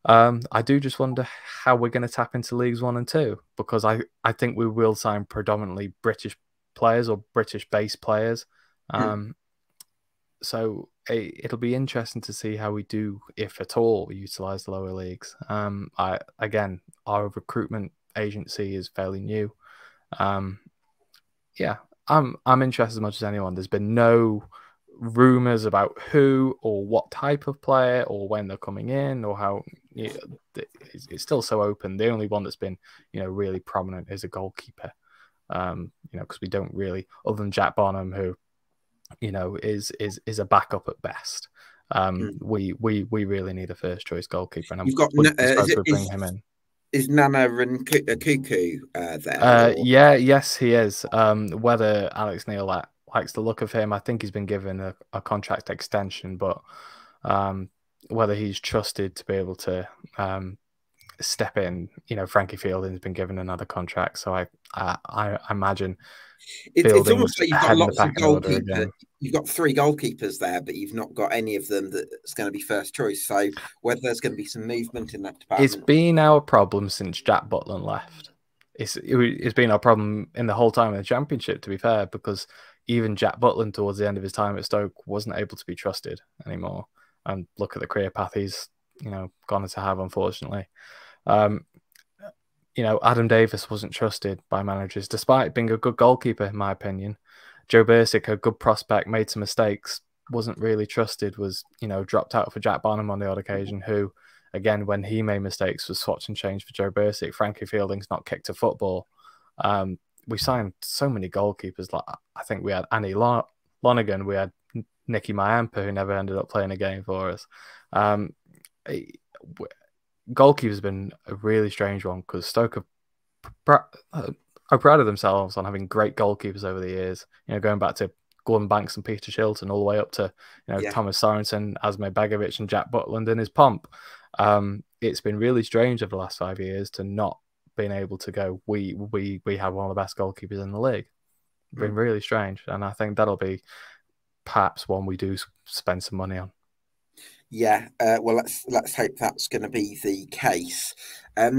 I do just wonder how we're going to tap into Leagues 1 and 2, because I think we will sign predominantly British players or British-based players. So it'll be interesting to see how we do, if at all, utilize the lower leagues. Again, our recruitment agency is fairly new. Yeah, I'm interested as much as anyone. There's been no rumors about who or what type of player or when they're coming in or how. It's still so open. The only one that's been, really prominent is a goalkeeper. Because we don't really, other than Jack Bonham, who, is a backup at best. We really need a first choice goalkeeper, and You've got we bring him in. Is Nana and Cuckoo there? Yes, he is. Whether Alex Neil likes the look of him, I think he's been given a contract extension, but whether he's trusted to be able to step in, Frankie Fielding's been given another contract, so I imagine it's almost like you've got lots of goalkeepers. You've got 3 goalkeepers there, but you've not got any of them that's going to be first choice. So whether there's going to be some movement in that department. It's been our problem since Jack Butland left. It's been our problem in the whole time in the Championship, to be fair, because even Jack Butland, towards the end of his time at Stoke, wasn't able to be trusted anymore. And look at the career path he's, gone to have, unfortunately. Adam Davis wasn't trusted by managers, despite being a good goalkeeper, in my opinion. Joe Bursick, a good prospect, made some mistakes, wasn't really trusted, was, dropped out for Jack Bonham on the odd occasion, who, again, when he made mistakes, was swatched and changed for Joe Bursick. Frankie Fielding's not kicked a football. We signed so many goalkeepers. Like, I think we had Annie Lonergan, we had Nicky Mayampa, who never ended up playing a game for us. Goalkeeper's been a really strange one, because Stoke are proud of themselves on having great goalkeepers over the years. Going back to Gordon Banks and Peter Shilton, all the way up to Thomas Sorensen, Asmir Begovic, and Jack Butland in his pomp. It's been really strange over the last 5 years to not being able to go, we have one of the best goalkeepers in the league. It's been really strange, and I think that'll be perhaps one we do spend some money on. Yeah, well, let's hope that's going to be the case. I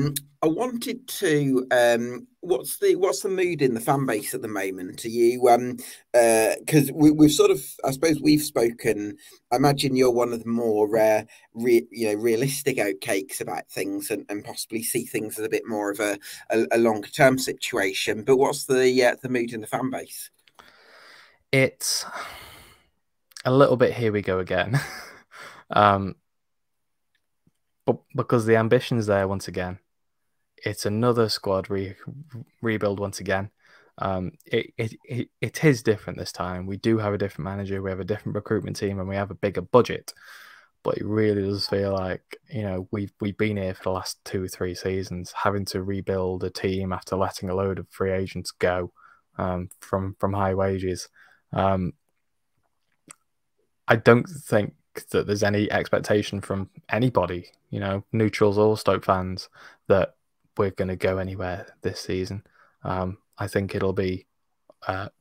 wanted to. What's the mood in the fan base at the moment? Are you because we've sort of, I suppose we've spoken. I imagine you're one of the more realistic outcakes about things, and possibly see things as a bit more of a longer term situation. But what's the mood in the fan base? It's a little bit, here we go again. But because the ambition's there once again, it's another squad rebuild once again. It is different this time. We do have a different manager, we have a different recruitment team, and we have a bigger budget. But it really does feel like, we've been here for the last 2 or 3 seasons, having to rebuild a team after letting a load of free agents go from high wages. I don't think that there's any expectation from anybody, neutrals or Stoke fans, that we're going to go anywhere this season. I think it'll be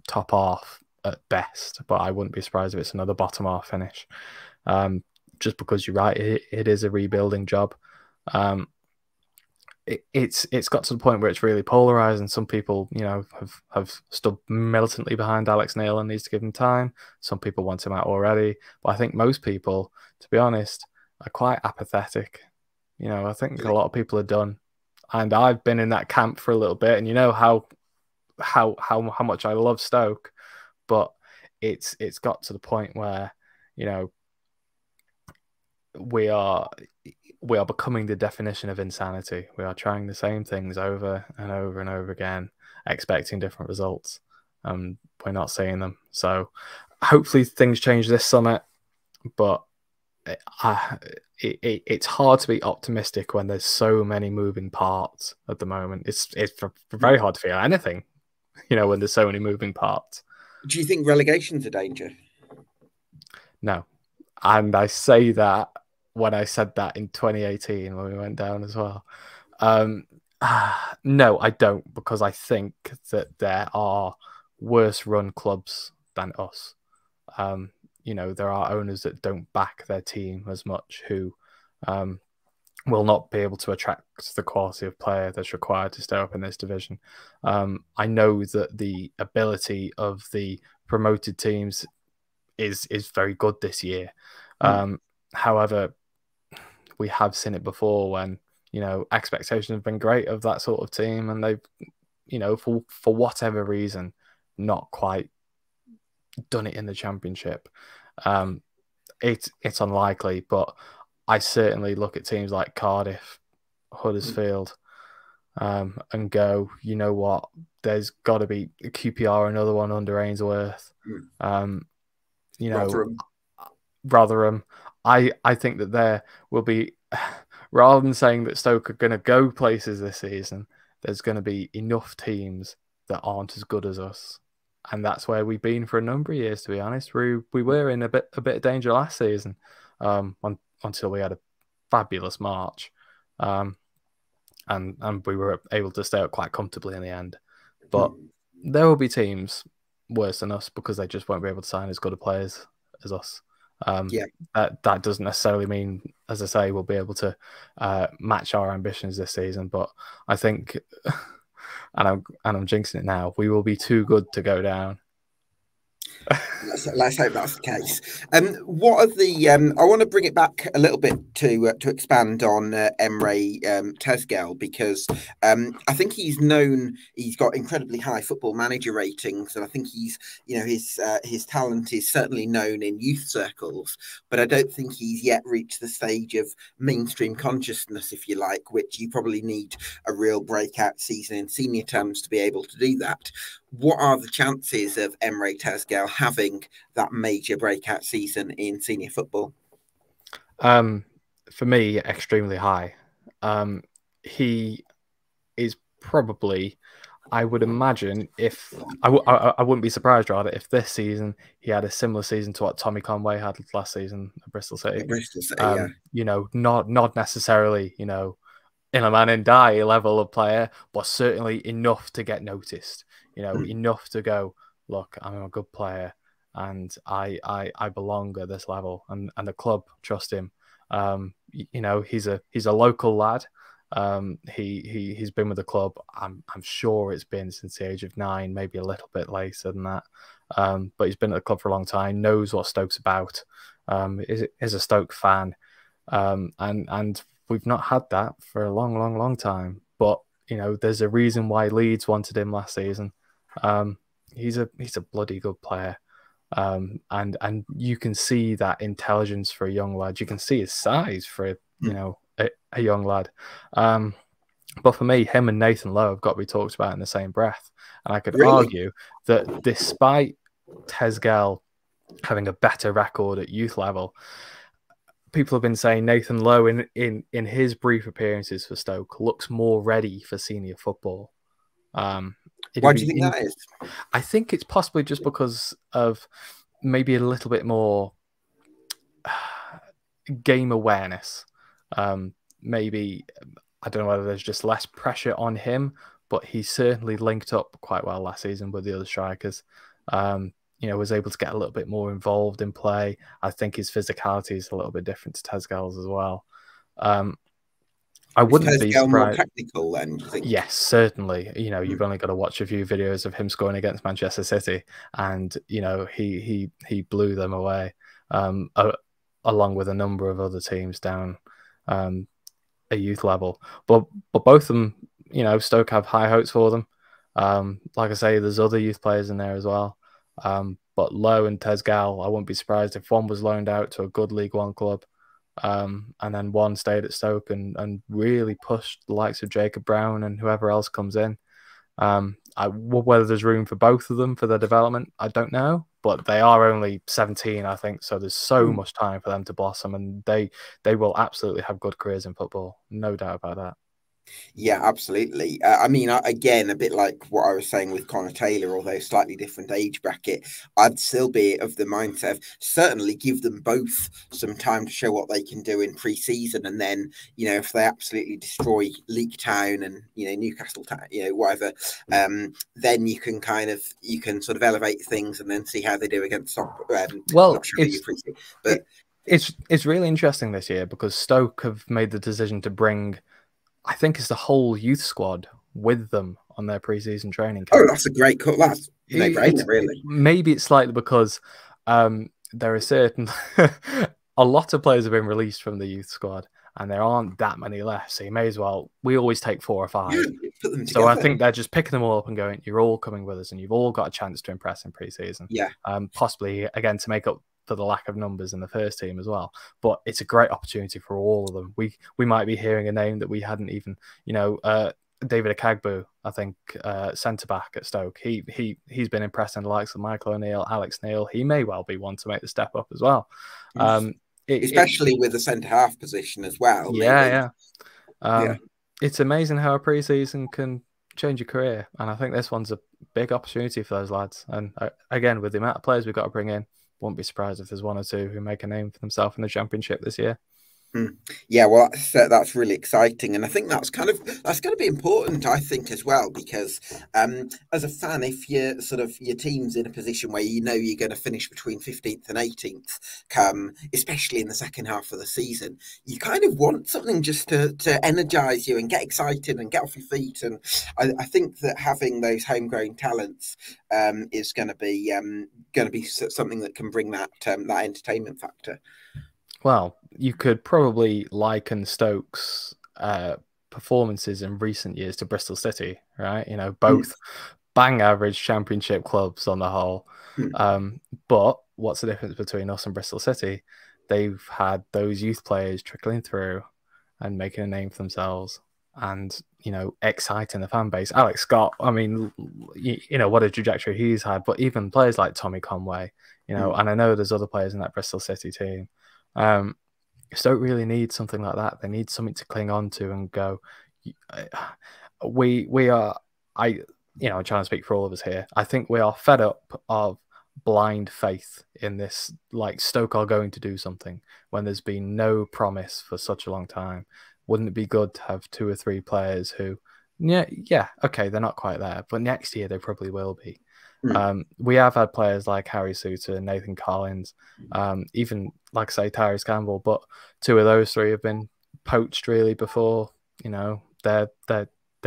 top half at best, but I wouldn't be surprised if it's another bottom half finish. Just because you're right, it is a rebuilding job. It's got to the point where it's really polarized, and some people, have stood militantly behind Alex Neil and needs to give him time. Some people want him out already, but I think most people, to be honest, are quite apathetic. I think a lot of people are done, and I've been in that camp for a little bit, and how much I love Stoke, but it's got to the point where we are becoming the definition of insanity. We are trying the same things over and over and over again, expecting different results. We're not seeing them. So hopefully things change this summer, but it's hard to be optimistic when there's so many moving parts at the moment. It's very hard to feel anything, when there's so many moving parts. Do you think relegation's a danger? No. And I say that when I said that in 2018 when we went down as well. No, I don't, because I think that there are worse run clubs than us. There are owners that don't back their team as much, who will not be able to attract the quality of player that's required to stay up in this division. I know that the ability of the promoted teams is very good this year. However, we have seen it before when, expectations have been great of that sort of team, and they've, for whatever reason, not quite done it in the Championship. It's unlikely, but I certainly look at teams like Cardiff, Huddersfield, and go, you know what? There's got to be QPR, another one under Ainsworth. Rotherham. I think that there will be, rather than saying that Stoke are going to go places this season, there's going to be enough teams that aren't as good as us. And that's where we've been for a number of years, to be honest. We were in a bit of danger last season, until we had a fabulous March. And we were able to stay up quite comfortably in the end. But there will be teams worse than us because they just won't be able to sign as good of players as us. That doesn't necessarily mean, as I say, we'll be able to match our ambitions this season. But I think, and I'm jinxing it now, we will be too good to go down. Let's hope that's the case. What are the? I want to bring it back a little bit to expand on Emre Tezgel, because I think he's got incredibly high Football Manager ratings, and I think his talent is certainly known in youth circles, but I don't think he's yet reached the stage of mainstream consciousness, if you like, which you probably need a real breakout season in senior terms to be able to do that. What are the chances of Emre Tezgel having that major breakout season in senior football? For me, extremely high. He is probably, I would imagine, if I wouldn't be surprised, rather, if this season he had a similar season to what Tommy Conway had last season at Bristol City. Not necessarily, Iliman Ndiaye level of player, but certainly enough to get noticed. Enough to go, look, I'm a good player and I belong at this level, and the club trust him. He's a local lad. He's been with the club. I'm sure it's been since the age of 9, maybe a little bit later than that. But he's been at the club for a long time, knows what Stoke's about. Is a Stoke fan, and we've not had that for a long time. But there's a reason why Leeds wanted him last season. He's a bloody good player, and you can see that intelligence for a young lad. You can see his size for a young lad. But for me, him and Nathan Lowe have got to be talked about in the same breath. And I could argue that despite Tezgel having a better record at youth level, people have been saying Nathan Lowe in his brief appearances for Stoke looks more ready for senior football. Why do you think that is? I think it's possibly just because of maybe a little bit more game awareness. Maybe, I don't know whether there's just less pressure on him, but he certainly linked up quite well last season with the other strikers. Was able to get a little bit more involved in play. I think his physicality is a little bit different to Tezgel's as well. I wouldn't be surprised. More technical then, do you think? Yes, certainly. You've only got to watch a few videos of him scoring against Manchester City, and he blew them away, along with a number of other teams down a youth level. But both of them, Stoke have high hopes for them. Like I say, there's other youth players in there as well. But Lowe and Tezgel, I wouldn't be surprised if one was loaned out to a good League One club, and then one stayed at Stoke and really pushed the likes of Jacob Brown and whoever else comes in. Whether there's room for both of them for their development, I don't know. But they are only 17, I think, so there's so much time for them to blossom, and they will absolutely have good careers in football, no doubt about that. Yeah, absolutely. I mean, again, a bit like what I was saying with Connor Taylor, although slightly different age bracket, I'd still be of the mindset of certainly give them both some time to show what they can do in pre-season, and then if they absolutely destroy Leek Town and Newcastle Town, whatever, then you can sort of elevate things and then see how they do against Stoke. Well, it's really interesting this year because Stoke have made the decision to bring, I think it's the whole youth squad with them on their pre-season training camp. Oh, that's a great cut. That's no-brainer, really. Maybe it's slightly because there are certain a lot of players have been released from the youth squad, and there aren't that many left. So you may as well. We always take 4 or 5. Yeah, put them so together. I think they're just picking them all up and going, "You're all coming with us, and you've all got a chance to impress in pre-season." Yeah. Possibly again to make up for the lack of numbers in the first team as well. But it's a great opportunity for all of them. We might be hearing a name that we hadn't even, David Akagbu, I think, centre back at Stoke. He's been impressing the likes of Michael O'Neill, Alex Neil. He may well be one to make the step up as well. Especially with the centre half position as well. Yeah. It's amazing how a pre-season can change your career, and I think this one's a big opportunity for those lads. And again, with the amount of players we've got to bring in, won't be surprised if there's 1 or 2 who make a name for themselves in the Championship this year. Yeah, well, that's really exciting, and I think that's going to be important, I think, as well, because as a fan, if your team's in a position where you're going to finish between 15th and 18th, especially in the second half of the season, you kind of want something just to energize you and get excited and get off your feet. And I think that having those homegrown talents is going to be something that can bring that entertainment factor. Well, you could probably liken Stoke's performances in recent years to Bristol City, right? Both bang average Championship clubs on the whole. But what's the difference between us and Bristol City? They've had those youth players trickling through and making a name for themselves and, exciting the fan base. Alex Scott, I mean, what a trajectory he's had, but even players like Tommy Conway, and I know there's other players in that Bristol City team. Stoke really need something like that. They need something to cling on to and go. We are. I'm trying to speak for all of us here. I think we are fed up of blind faith in this. Like Stoke are going to do something when there's been no promise for such a long time. Wouldn't it be good to have 2 or 3 players who, okay, they're not quite there, but next year they probably will be. We have had players like Harry Suter, Nathan Collins, even like I say Tyrese Campbell, but 2 of those 3 have been poached really before their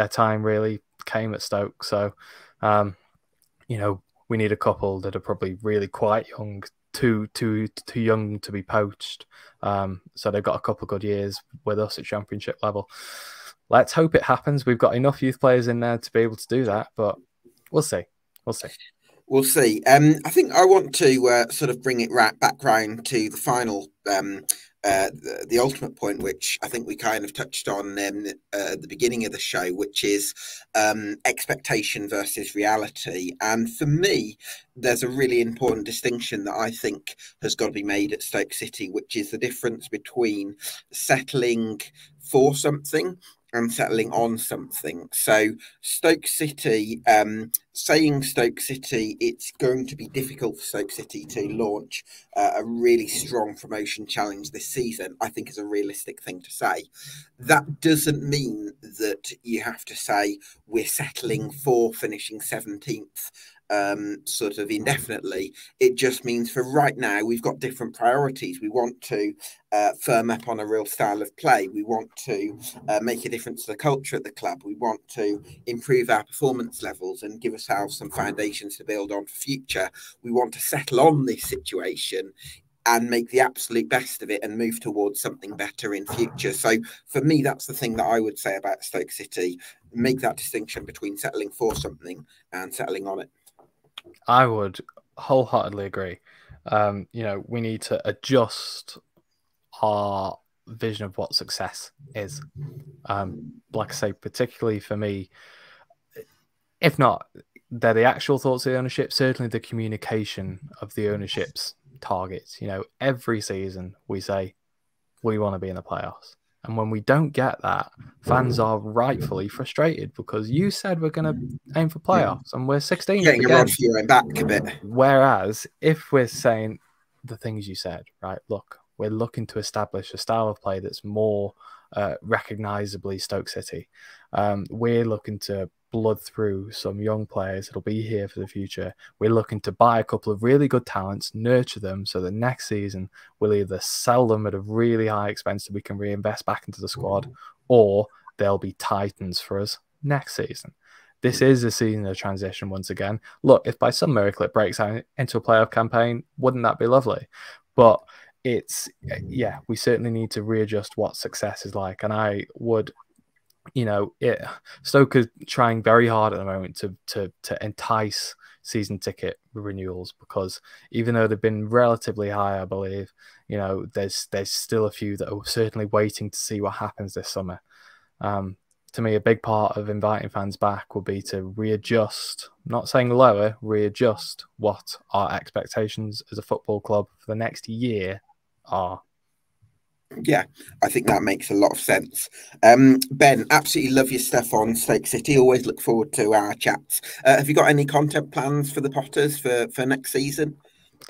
time really came at Stoke. So we need a couple that are probably really quite young, too young to be poached. So they've got a couple of good years with us at Championship level. Let's hope it happens. We've got enough youth players in there to be able to do that, but we'll see. We'll see. I think I want to sort of bring it back round to the final, the ultimate point, which I think we kind of touched on at the beginning of the show, which is expectation versus reality. And for me, there's a really important distinction that I think has got to be made at Stoke City, which is the difference between settling for something and settling on something. So Stoke City, saying Stoke City, it's going to be difficult for Stoke City to launch a really strong promotion challenge this season, I think is a realistic thing to say. That doesn't mean that you have to say we're settling for finishing 17th sort of indefinitely. It just means for right now, we've got different priorities. We want to firm up on a real style of play. We want to make a difference to the culture at the club. We want to improve our performance levels and give ourselves some foundations to build on for future. We want to settle on this situation and make the absolute best of it and move towards something better in future. So for me, that's the thing that I would say about Stoke City. Make that distinction between settling for something and settling on it. I would wholeheartedly agree. We need to adjust our vision of what success is. Like I say, particularly for me, if not, they're the actual thoughts of the ownership, certainly the communication of the ownership's targets. You know, every season we say we want to be in the playoffs. And when we don't get that, fans are rightfully frustrated because you said we're going to aim for playoffs and we're 16th Getting again. a rod for your own back a bit. Whereas if we're saying the things you said, right, look, we're looking to establish a style of play that's more recognisably Stoke City. We're looking to blood through some young players that'll be here for the future. We're looking to buy a couple of really good talents, nurture them so that next season we'll either sell them at a really high expense that we can reinvest back into the squad, or they'll be titans for us next season. This is a season of transition once again. Look, if by some miracle it breaks out into a playoff campaign, wouldn't that be lovely? But it's, yeah, we certainly need to readjust what success is like. And I would, you know, Stoke is trying very hard at the moment to entice season ticket renewals, because even though they've been relatively high, I believe, you know, there's still a few that are certainly waiting to see what happens this summer. To me, a big part of inviting fans back will be to readjust, not saying lower, readjust what our expectations as a football club for the next year are. Yeah, I think that makes a lot of sense. Ben, absolutely love your stuff on Stoke City. Always look forward to our chats. Have you got any content plans for the Potters for next season?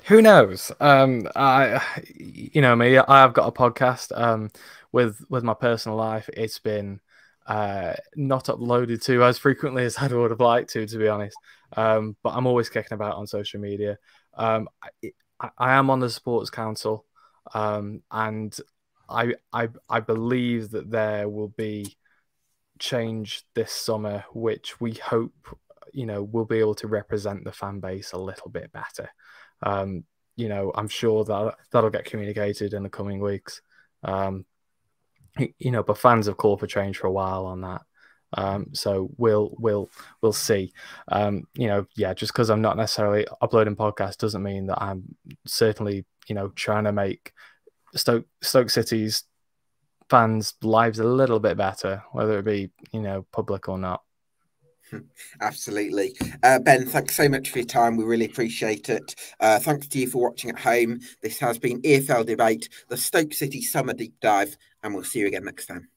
Who knows? You know me, I've got a podcast with my personal life. It's been not uploaded to as frequently as I would have liked to be honest. But I'm always kicking about on social media. I am on the Sports Council, and I believe that there will be change this summer, which we hope, you know, will be able to represent the fan base a little bit better. You know, I'm sure that that'll get communicated in the coming weeks. You know, but fans have called for change for a while on that. So we'll see. You know, yeah, just because I'm not necessarily uploading podcasts doesn't mean that I'm certainly, you know, trying to make Stoke City's fans' lives a little bit better, whether it be, you know, public or not. Absolutely. Ben, thanks so much for your time. We really appreciate it. Thanks to you for watching at home. This has been EFL Debate, the Stoke City Summer Deep Dive, and we'll see you again next time.